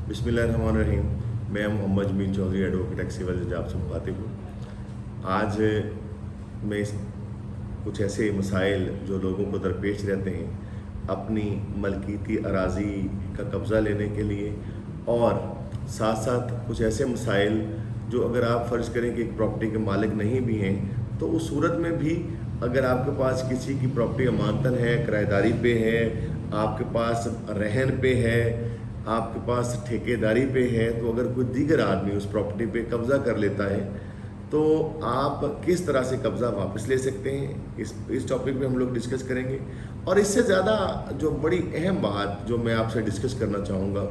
बिस्मिल्लाहिर्रहमानिर्रहीम। मैं Mohammad Jameel Chaudhry, advocate ex civil जज आपसे मुखातिब हूँ। आज मैं कुछ ऐसे मसाइल जो लोगों को दरपेश रहते हैं अपनी मलकीती अराज़ी का कब्ज़ा लेने के लिए, और साथ साथ कुछ ऐसे मसाइल जो अगर आप फ़र्ज़ करें कि एक प्रॉपर्टी के मालिक नहीं भी हैं तो उस सूरत में भी अगर आपके पास किसी की प्रॉपर्टी अमानतन है, किराएदारी पे है, आपके पास रहन पे है, आपके पास ठेकेदारी पे है, तो अगर कोई दीगर आदमी उस प्रॉपर्टी पे कब्ज़ा कर लेता है तो आप किस तरह से कब्ज़ा वापस ले सकते हैं, इस टॉपिक पे हम लोग डिस्कस करेंगे। और इससे ज़्यादा जो बड़ी अहम बात जो मैं आपसे डिस्कस करना चाहूँगा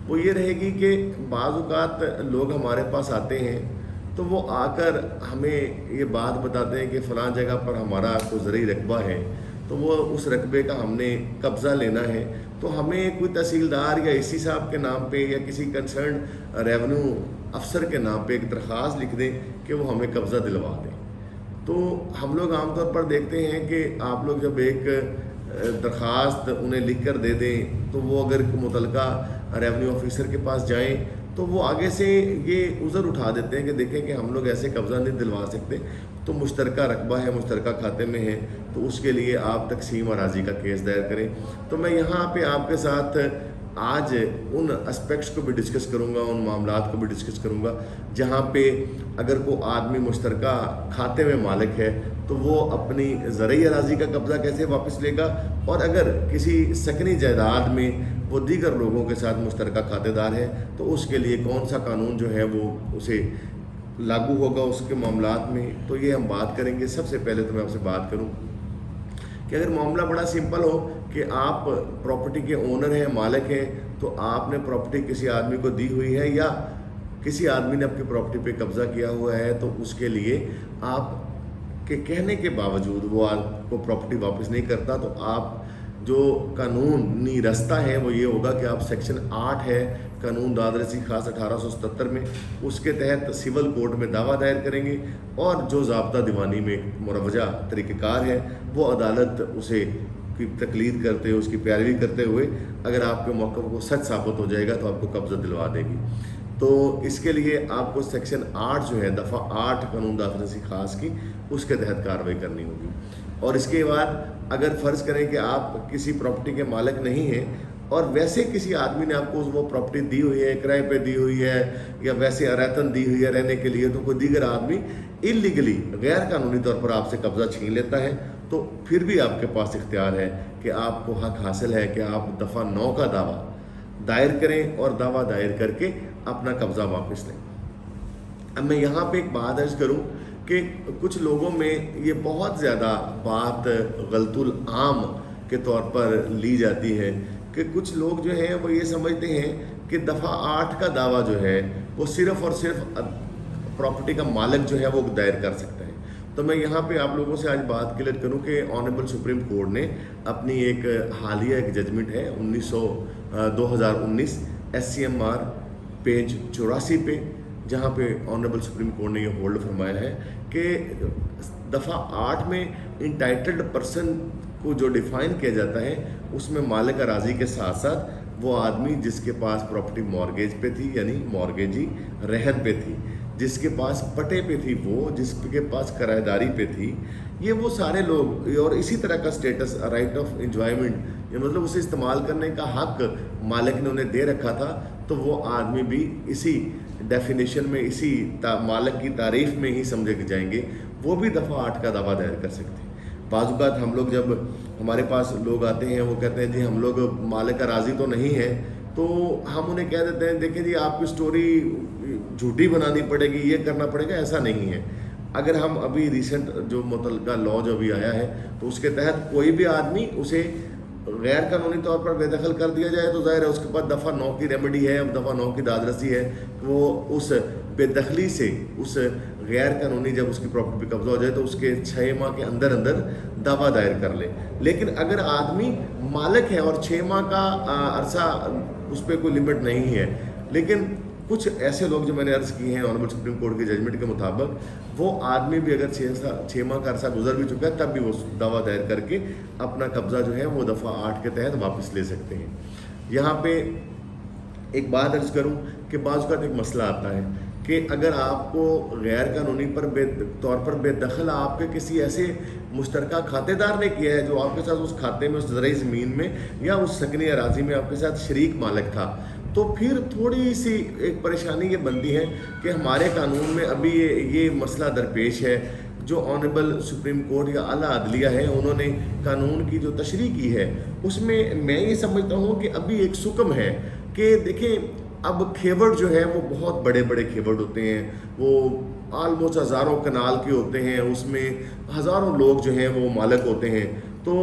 वो ये रहेगी कि बाज़ औक़ात लोग हमारे पास आते हैं तो वो आकर हमें ये बात बताते हैं कि फ़लाँ जगह पर हमारा कोई ज़रूरी रकबा है, तो वो उस रकबे का हमने कब्ज़ा लेना है, तो हमें कोई तहसीलदार या एसी साहब के नाम पे या किसी कंसर्न रेवेन्यू अफसर के नाम पे एक दरख्वास्त लिख दें कि वो हमें कब्ज़ा दिलवा दें। तो हम लोग आमतौर पर देखते हैं कि आप लोग जब एक दरख्वास्त उन्हें लिख कर दे दें तो वो अगर मुतलका रेवेन्यू ऑफिसर के पास जाएं तो वो आगे से ये उज़र उठा देते हैं कि देखें कि हम लोग ऐसे कब्ज़ा नहीं दिलवा सकते, तो मुश्तरका रकबा है, मुश्तरका खाते में है, तो उसके लिए आप तकसीम अराज़ी का केस दायर करें। तो मैं यहाँ पे आपके साथ आज उन एस्पेक्ट्स को भी डिस्कस करूँगा, उन मामलात को भी डिस्कस करूँगा जहाँ पे अगर कोई आदमी मुश्तरका खाते में मालिक है तो वो अपनी ज़रई अराज़ी का कब्ज़ा कैसे वापस लेगा, और अगर किसी सकनी जायदाद में वो दीगर लोगों के साथ मुश्तरका खातेदार है तो उसके लिए कौन सा कानून जो है वो उसे लागू होगा उसके मामलात में, तो ये हम बात करेंगे। सबसे पहले तो मैं आपसे बात करूं कि अगर मामला बड़ा सिंपल हो कि आप प्रॉपर्टी के ओनर हैं, मालिक हैं, तो आपने प्रॉपर्टी किसी आदमी को दी हुई है या किसी आदमी ने आपकी प्रॉपर्टी पे कब्ज़ा किया हुआ है, तो उसके लिए आप के कहने के बावजूद वो आपको प्रॉपर्टी वापस नहीं करता, तो आप जो कानूनी रास्ता है वो ये होगा कि आप सेक्शन 8 है कानून दादरसी खास 1877 में, उसके तहत सिविल कोर्ट में दावा दायर करेंगे, और जो ज़ाब्ता दीवानी में मुरवजा तरीक़ेकार है वो अदालत उसे की तकलीद करते हुए, उसकी पैरवी करते हुए अगर आपके मौक़िफ़ को सच साबित हो जाएगा तो आपको कब्ज़ा दिलवा देगी। तो इसके लिए आपको सेक्शन 8 जो है दफ़ा 8 कानून दादरसी खास की, उसके तहत कार्रवाई करनी होगी। और इसके बाद अगर फ़र्ज़ करें कि आप किसी प्रॉपर्टी के मालिक नहीं हैं और वैसे किसी आदमी ने आपको वो प्रॉपर्टी दी हुई है, किराए पे दी हुई है या वैसे अरातन दी हुई है रहने के लिए, तो कोई दीगर आदमी इल्लीगली गैर कानूनी तौर पर आपसे कब्ज़ा छीन लेता है, तो फिर भी आपके पास इख्तियार है कि आपको हक हासिल है कि आप दफ़ा 9 का दावा दायर करें और दावा दायर करके अपना कब्ज़ा वापस लें। अब मैं यहाँ पे एक बात अर्ज़ करूँ कि कुछ लोगों में ये बहुत ज़्यादा बात गलतुल आम के तौर पर ली जाती है कि कुछ लोग जो हैं वो ये समझते हैं कि दफ़ा 8 का दावा जो है वो सिर्फ़ और सिर्फ प्रॉपर्टी का मालिक जो है वो दायर कर सकता है। तो मैं यहाँ पे आप लोगों से आज बात क्लियर करूँ कि ऑनरेबल सुप्रीम कोर्ट ने अपनी एक हालिया एक जजमेंट है 2019 SCMR पेज 84 पे, जहाँ पे ऑनरेबल सुप्रीम कोर्ट ने ये होल्ड फरमाया है कि दफ़ा 8 में इंटाइटल्ड पर्सन को जो डिफ़ाइन किया जाता है उसमें मालिक अराज़ी के साथ साथ वो आदमी जिसके पास प्रॉपर्टी मॉर्गेज पे थी, यानी मॉर्गेजी रहन पे थी, जिसके पास पटे पे थी, वो जिसके पास किराएदारी पे थी, ये वो सारे लोग, और इसी तरह का स्टेटस राइट ऑफ एंजॉयमेंट, ये मतलब उसे इस्तेमाल करने का हक मालिक ने उन्हें दे रखा था, तो वो आदमी भी इसी डेफिनेशन में, इसी मालिक की तारीफ़ में ही समझे जाएंगे, वो भी दफ़ा 8 का दावा दायर कर सकते हैं। बाज़ हम लोग जब हमारे पास लोग आते हैं वो कहते हैं जी हम लोग मालिक का राज़ी तो नहीं है, तो हम उन्हें कह देते हैं देखिए जी आपकी स्टोरी झूठी बनानी पड़ेगी, ये करना पड़ेगा, ऐसा नहीं है। अगर हम अभी रिसेंट जो मुतल्लिका लॉ जो अभी आया है तो उसके तहत कोई भी आदमी उसे गैर कानूनी तौर पर बेदखल कर दिया जाए तो ज़ाहिर है उसके पास दफ़ा 9 की रेमेडी है, दफ़ा 9 की दादरसी है, वो उस बेदखली से, उस गैर कानूनी जब उसकी प्रॉपर्टी पे कब्जा हो जाए तो उसके 6 माह के अंदर अंदर दावा दायर कर ले। लेकिन अगर आदमी मालिक है और 6 माह का अरसा उस पर कोई लिमिट नहीं है, लेकिन कुछ ऐसे लोग जो मैंने अर्ज़ किए हैं ऑनरेबल सुप्रीम कोर्ट के जजमेंट के मुताबिक, वो आदमी भी अगर 6 माह का अरसा गुजर भी चुका है तब भी वो दावा दायर करके अपना कब्ज़ा जो है वो दफ़ा 8 के तहत वापस ले सकते हैं। यहाँ पे ایک بات عرض کروں کہ بعض اوقات ایک مسئلہ آتا ہے کہ اگر آپ کو غیر قانونی طور پر بے دخل آپ کے کسی ایسے مشترکہ کھاتے دار نے کیا ہے جو آپ کے ساتھ اس کھاتے میں، اس زرعی زمین میں یا اس سکنی اراضی میں آپ کے ساتھ شریک مالک تھا، تو پھر تھوڑی سی ایک پریشانی یہ بنتی ہے کہ ہمارے قانون میں ابھی یہ مسئلہ درپیش ہے۔ جو آنریبل سپریم کورٹ یا اعلیٰ عدلیہ ہے، انہوں نے قانون کی جو تشریح کی ہے اس میں یہ سمجھتا ہوں کہ ابھی ایک سکم ہے کہ دیکھیں اب کھیوڑ جو ہے وہ بہت بڑے بڑے کھیوڑ ہوتے ہیں، وہ آلموسٹ ہزاروں کنال کے ہوتے ہیں، اس میں ہزاروں لوگ جو ہیں وہ مالک ہوتے ہیں۔ تو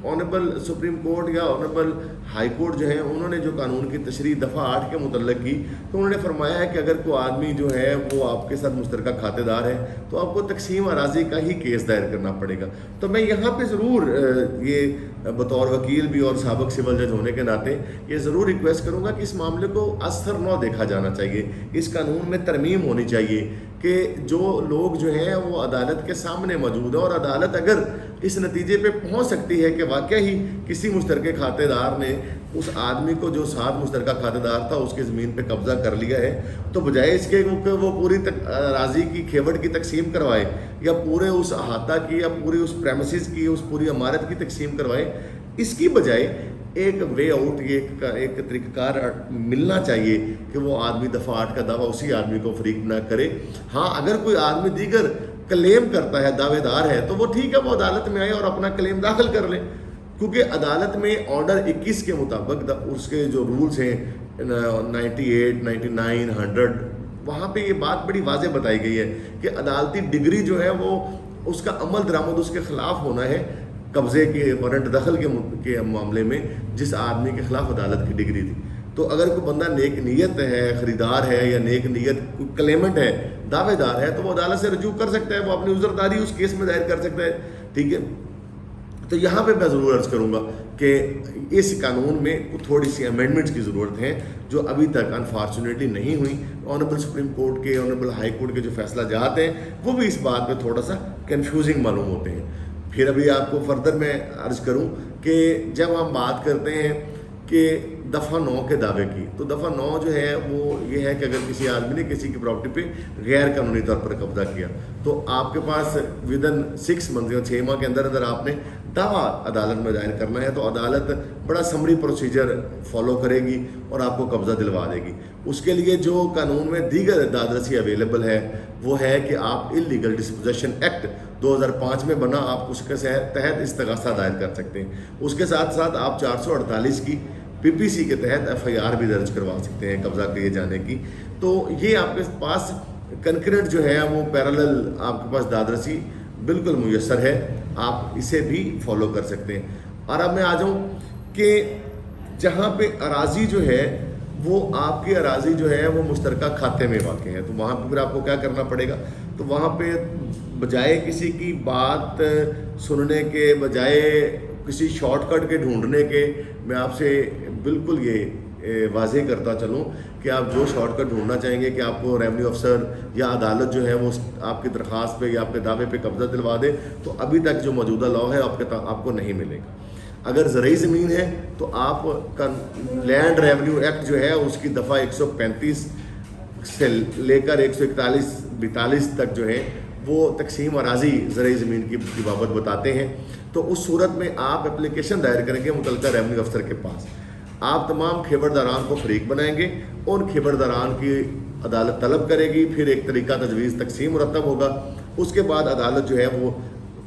آنریبل سپریم کورٹ یا آنریبل ہائی کورٹ جو ہیں انہوں نے جو قانون کی تشریح دفعہ 8 کے متعلق کی، تو انہوں نے فرمایا ہے کہ اگر کوئی آدمی جو ہے وہ آپ کے ساتھ مشترکہ کھاتے دار ہے تو آپ کو تقسیم اراضی کا ہی کیس دائر کرنا پڑے گا۔ تو میں یہاں پہ ضرور یہ بطور وکیل بھی اور سابق سول جج ہونے کے ناطے یہ ضرور ریکویسٹ کروں گا کہ اس معاملے کو ازسر نو دیکھا جانا چاہیے، اس قانون میں ترمیم ہونی چاہیے کہ جو لوگ جو ہیں وہ عدالت کے سامنے موجود ہیں، اور عدالت اگر اس نتیجے پہ پہنچ سکتی ہے کہ واقعہ ہی کسی مشترکہ کھاتے دار نے اس آدمی کو جو ساتھ مشترکہ کھاتے دار تھا اس کی زمین پہ قبضہ کر لیا ہے، تو بجائے اس کے کہ وہ پوری اراضی کی کھیوڑ کی تقسیم کروائے یا پورے اس احاطہ کی یا پوری اس پریمسز کی اس پوری عمارت کی تقسیم کروائے، اس کی بجائے ایک وے آؤٹ، یہ ایک طریقہ کار ملنا چاہیے کہ وہ آدمی دفعہ 8 کا دعویٰ اسی آدمی کو فریق نہ کرے۔ ہاں اگر کوئی آدمی دیگر کلیم کرتا ہے، دعوے دار ہے، تو وہ ٹھیک ہے، وہ عدالت میں آئے اور اپنا کلیم داخل کر لے، کیونکہ عدالت میں آرڈر 21 کے مطابق اس کے جو رولز ہیں 98، 99، 100، وہاں پہ یہ بات بڑی واضح بتائی گئی ہے کہ عدالتی ڈگری جو ہے وہ اس کا عمل درآمد اس کے خلاف ہونا ہے، قبضے کے وارنٹ دخل کے معاملے میں جس آدمی کے خلاف عدالت کی ڈگری تھی۔ تو اگر کوئی بندہ نیک نیت ہے، خریدار ہے، یا نیک نیت کوئی کلیمنٹ ہے، دعوے دار ہے، تو وہ عدالت سے رجوع کر سکتا ہے، وہ اپنی عذرداری اس کیس میں دائر کر سکتا ہے، ٹھیک ہے۔ تو یہاں پہ میں ضرور عرض کروں گا کہ اس قانون میں تھوڑی سی امینڈمنٹس کی ضرورت ہے جو ابھی تک انفارچونیٹلی نہیں ہوئی۔ آنریبل سپریم کورٹ کے، آنریبل ہائی کورٹ کے جو فیصلہ جات ہیں وہ بھی اس بات پہ تھوڑا سا کنفیوزنگ معلوم ہوتے ہیں۔ پھر ابھی آپ کو فردر میں عرض کروں کہ جب ہم بات کرتے ہیں کہ دفعہ 9 کے دعوے کی، تو دفعہ 9 جو ہے وہ یہ ہے کہ اگر کسی آدمی نے کسی کی پراپرٹی پہ غیر قانونی طور پر قبضہ کیا تو آپ کے پاس ودن 6 منتھ یا 6 ماہ کے اندر اندر آپ نے دعویٰ عدالت میں دائر کرنا ہے، تو عدالت بڑا سمری پروسیجر فالو کرے گی اور آپ کو قبضہ دلوا دے گی۔ اس کے لیے جو قانون میں دیگر دادرسی اویلیبل ہے وہ ہے کہ آپ اللیگل ڈسپوزیشن ایکٹ 2005 میں بنا، آپ اس کے تحت استغاثہ دائر کر سکتے ہیں۔ اس کے ساتھ ساتھ آپ 448 کی PPC کے تحت FIR بھی درج کروا سکتے ہیں قبضہ کیے جانے کی۔ تو یہ آپ کے پاس کنکرنٹ جو ہے وہ پیرالل آپ کے پاس دادرسی بالکل میسر ہے، آپ اسے بھی فالو کر سکتے ہیں۔ اور اب میں آ جاؤں کہ جہاں پہ اراضی جو ہے وہ آپ کی اراضی جو ہے وہ مشترکہ کھاتے میں واقع ہے، تو وہاں پہ پھر آپ کو کیا کرنا پڑے گا؟ تو وہاں پہ بجائے کسی کی بات سننے کے، بجائے کسی شارٹ کٹ کے ڈھونڈنے کے، میں آپ سے بالکل یہ واضح کرتا چلوں کہ آپ جو شارٹ کٹ ڈھونڈنا چاہیں گے کہ آپ کو ریونیو افسر یا عدالت جو ہے وہ آپ کی درخواست پہ یا آپ کے دعوے پہ قبضہ دلوا دے، تو ابھی تک جو موجودہ لا ہے آپ کو نہیں ملے گا۔ اگر زرعی زمین ہے تو آپ کا لینڈ ریونیو ایکٹ جو ہے اس کی دفعہ 135 سے لے کر 141-42 تک جو ہے وہ تقسیم اراضی زرعی زمین کی بابت بتاتے ہیں۔ تو اس صورت میں آپ اپلیکیشن دائر کریں گے متعلقہ ریونیو افسر کے پاس، آپ تمام کھیوڑ داران کو فریق بنائیں گے، ان کھیوڑ داران کی عدالت طلب کرے گی، پھر ایک طریقہ تجویز تقسیم مرتب ہوگا، اس کے بعد عدالت جو ہے وہ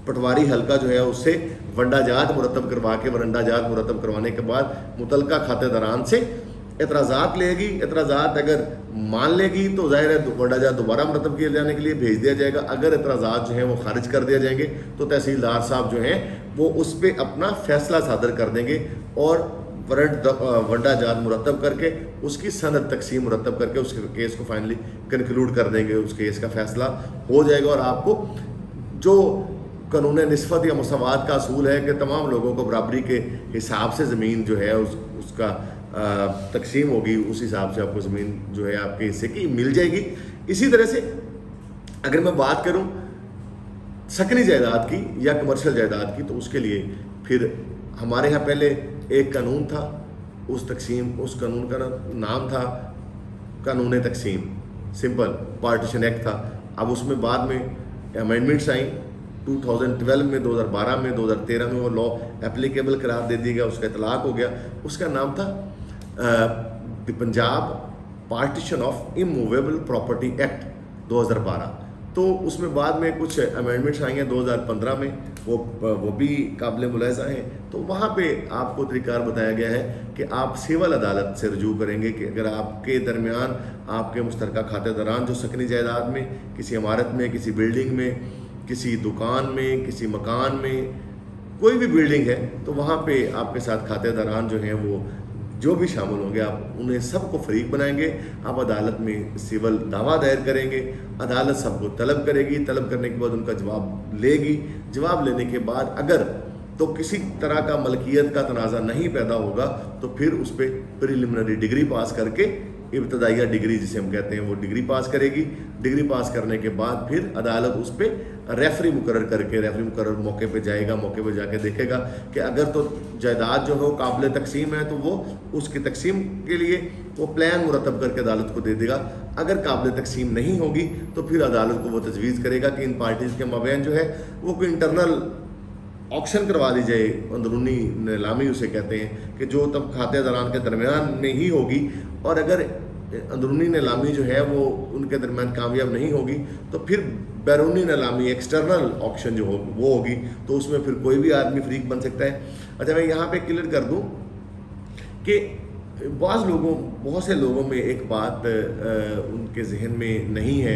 پٹواری حلقہ جو ہے اس سے ونڈا جات مرتب کروا کے، ورنڈا جات مرتب کروانے کے بعد متعلقہ کھاتے داران سے اعتراضات لے گی۔ اعتراضات اگر مان لے گی تو ظاہر ہے ونڈا جات دوبارہ مرتب کیے جانے کے لیے بھیج دیا جائے گا۔ اگر اعتراضات جو ہیں وہ خارج کر دیا جائیں گے تو تحصیلدار صاحب جو ہیں وہ اس پہ اپنا فیصلہ صادر کر دیں گے اور ونڈا جات مرتب کر کے اس کی سند تقسیم مرتب کر کے اس کیس کو فائنلی کنکلوڈ کر دیں گے، اس کیس کا فیصلہ ہو جائے گا۔ اور آپ کو جو قانون نسبت یا مساوات کا اصول ہے کہ تمام لوگوں کو برابری کے حساب سے زمین جو ہے اس کا تقسیم ہوگی، اس حساب سے آپ کو زمین جو ہے آپ کے حصے کی مل جائے گی۔ اسی طرح سے اگر میں بات کروں سکنی جائیداد کی یا کمرشل جائیداد کی، تو اس کے لیے پھر ہمارے ہاں پہلے ایک قانون تھا उस कानून का नाम था कानून तकसीम, सिंपल पार्टीशन एक्ट था। अब उसमें बाद में अमेंडमेंट्स आई 2012 में, 2012 में, 2013 में वो लॉ एप्लीकेबल करार दे दिया गया, उसका इतलाक हो गया। उसका नाम था the Punjab partition of immovable property act 2012। तो उसमें बाद में कुछ अमेंडमेंट्स आई हैं 2015 में, वो भी काबिल मुलाहिज़ा हैं। तो वहाँ पे आपको तरीक़ार बताया गया है कि आप सिविल अदालत से रजू करेंगे कि अगर आपके दरमियान आपके मुश्तरका खातेदारान जो सकनी जायदाद में, किसी इमारत में, किसी बिल्डिंग में, किसी दुकान में, किसी मकान में, कोई भी बिल्डिंग है, तो वहाँ पे आपके साथ खातेदारान जो हैं वो जो भी शामिल होंगे, आप उन्हें सबको फरीक बनाएंगे। आप अदालत में सिविल दावा दायर करेंगे, अदालत सबको तलब करेगी, तलब करने के बाद उनका जवाब लेगी। जवाब लेने के बाद अगर तो किसी तरह का मलकियत का तनाज़ा नहीं पैदा होगा तो फिर उस पर प्रिलिमिनरी डिग्री पास करके, इब्तदाइया डिग्री जिसे हम कहते हैं, वो डिग्री पास करेगी। डिग्री पास करने के बाद फिर अदालत उस पर रेफरी मुकर्रर करके, रेफरी मुकर्रर मौके पे जाएगा, मौके पे जाके देखेगा कि अगर तो जायदाद जो है वो काबिल तकसीम है तो वो उसकी तकसीम के लिए वो प्लान मुरतब करके अदालत को दे देगा। अगर काबिल तकसीम नहीं होगी तो फिर अदालत को वो तजवीज़ करेगा कि इन पार्टीज़ के मबैन जो है वो कोई इंटरनल ऑक्शन करवा दी जाए, अंदरूनी नीलामी उसे कहते हैं, कि जो तब खातेदारान के दरमियान में ही होगी। और अगर अंदरूनी नीलामी जो है वो उनके दरमियान कामयाब नहीं होगी तो फिर बैरूनी नीलामी, एक्सटर्नल ऑक्शन जो हो वो होगी, तो उसमें फिर कोई भी आदमी फरीक बन सकता है। अच्छा, मैं यहाँ पे क्लियर कर दूँ कि बहुत से लोगों में एक बात उनके जहन में नहीं है,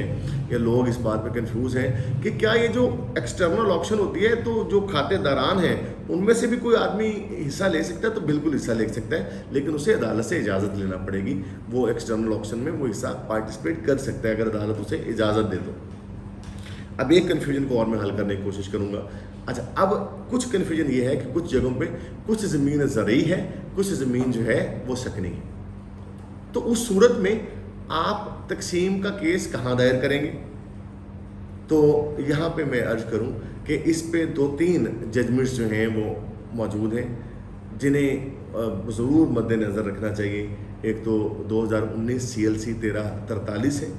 या लोग इस बात पे कंफ्यूज हैं कि क्या ये जो एक्सटर्नल ऑक्शन होती है तो जो खातेदारान हैं उनमें से भी कोई आदमी हिस्सा ले सकता है? तो बिल्कुल हिस्सा ले सकता है, लेकिन उसे अदालत से इजाज़त लेना पड़ेगी। वो एक्सटर्नल ऑक्शन में वो हिस्सा पार्टिसिपेट कर सकता है अगर अदालत उसे इजाज़त दे दो। अब एक कन्फ्यूजन को और मैं हल करने की कोशिश करूँगा। अच्छा, अब कुछ कन्फ्यूजन ये है कि कुछ जगहों पे कुछ ज़मीन ज़रई है, कुछ ज़मीन जो है वो सकनी है। तो उस सूरत में आप तकसीम का केस कहाँ दायर करेंगे? तो यहाँ पे मैं अर्ज करूँ कि इस पे 2-3 जजमेंट्स जो हैं वो मौजूद हैं जिन्हें ज़रूर मद्देनज़र रखना चाहिए। एक तो 2019 CLC 1343 है,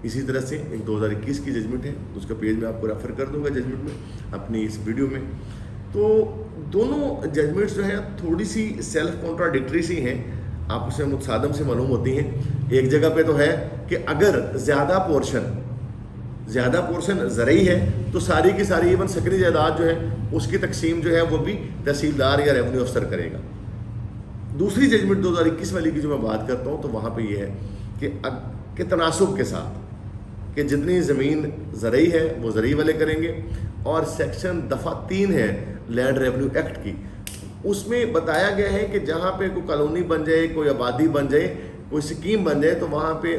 इसी तरह से एक 2021 की जजमेंट है, उसका पेज मैं आपको रेफ़र कर दूंगा जजमेंट में अपनी इस वीडियो में। तो दोनों जजमेंट्स जो हैं थोड़ी सी सेल्फ कॉन्ट्राडिक्टरी सी हैं, आप उसे मुतसादम से मालूम होती हैं। एक जगह पे तो है कि अगर ज़्यादा पोर्शन ज़रई है तो सारी की सारी इवन सकनी जायदाद जो है उसकी तकसीम जो है वो भी तहसीलदार या रेवेन्यू अफसर करेगा। दूसरी जजमेंट 2021 वाली की जो मैं बात करता हूँ तो वहाँ पे ये है कि तनासुब के साथ कि जितनी ज़मीन ज़रई है वो ज़रई वाले करेंगे। और सेक्शन दफ़ा 3 है लैंड रेवेन्यू एक्ट की, उसमें बताया गया है कि जहाँ पे कोई कॉलोनी बन जाए, कोई आबादी बन जाए, कोई स्कीम बन जाए तो वहाँ पे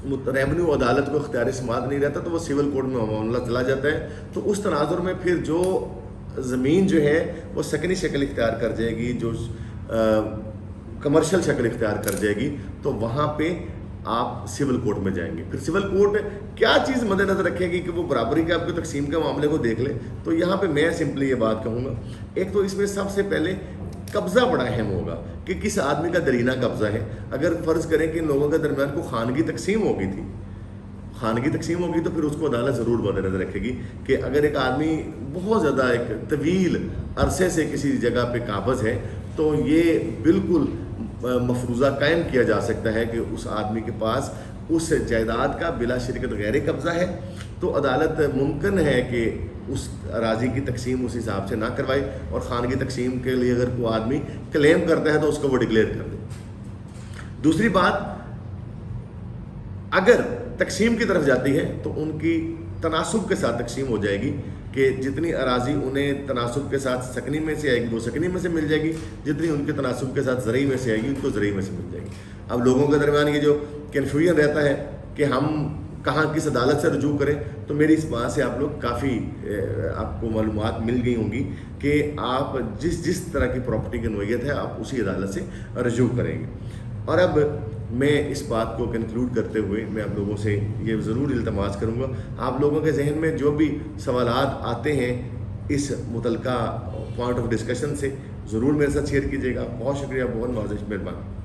रेवेन्यू अदालत को इख्तियार समाअत नहीं रहता, तो वो सिविल कोर्ट में मामला चला जाता है। तो उस तनाजुर में फिर जो ज़मीन जो है वो सकनी शक्ल इख्तियार कर जाएगी, जो कमर्शियल शक्ल इख्तियार कर जाएगी, तो वहाँ पे आप सिविल कोर्ट में जाएंगे। फिर सिविल कोर्ट क्या चीज़ मद्देनजर रखेगी कि वो बराबरी के आपके तकसीम के मामले को देख ले। तो यहाँ पे मैं सिंपली ये बात कहूँगा, एक तो इसमें सबसे पहले कब्ज़ा बड़ा अहम होगा कि किस आदमी का दरीना कब्ज़ा है। अगर फ़र्ज़ करें कि इन लोगों के दरमियान को खानगी तकसीम होगी थी, खानगी तकसीम होगी तो फिर उसको अदालत ज़रूर मद्देनजर रखेगी कि अगर एक आदमी बहुत ज़्यादा एक तवील अरसे से किसी जगह पे काबज़ है तो ये बिल्कुल मफरूज़ा कायम किया जा सकता है कि उस आदमी के पास उस जायदाद का बिला शिरकत गैर कब्ज़ा है। तो अदालत मुमकिन है कि उस अराजी की तकसीम उस हिसाब से ना करवाए, और खानगी तकसीम के लिए अगर कोई आदमी क्लेम करता है तो उसको वो डिक्लेयर कर दे। दूसरी बात, अगर तकसीम की तरफ जाती है तो उनकी तनासुब के साथ तकसीम हो जाएगी कि जितनी अराजी उन्हें तनासुब के साथ सकनी में से आएगी वो सकनी में से मिल जाएगी, जितनी उनके तनासुब के साथ ज़रई में से आएगी उनको ज़रई में से मिल जाएगी। अब लोगों के दरमियान ये जो कन्फ्यूजन रहता है कि हम कहाँ किस अदालत से रजू करें, तो मेरी इस बात से आप लोग काफ़ी आपको मालूमात मिल गई होंगी कि आप जिस तरह की प्रॉपर्टी की नोयत है आप उसी अदालत से रजू करेंगे। और अब मैं इस बात को कंक्लूड करते हुए मैं आप लोगों से ये ज़रूर इल्तमास करूँगा, आप लोगों के जहन में जो भी सवालात आते हैं इस मुतलका पॉइंट ऑफ डिस्कशन से ضرور میرے ساتھ شیئر کیجیے گا. بہت شکریہ, بہت نوازش, مہربان.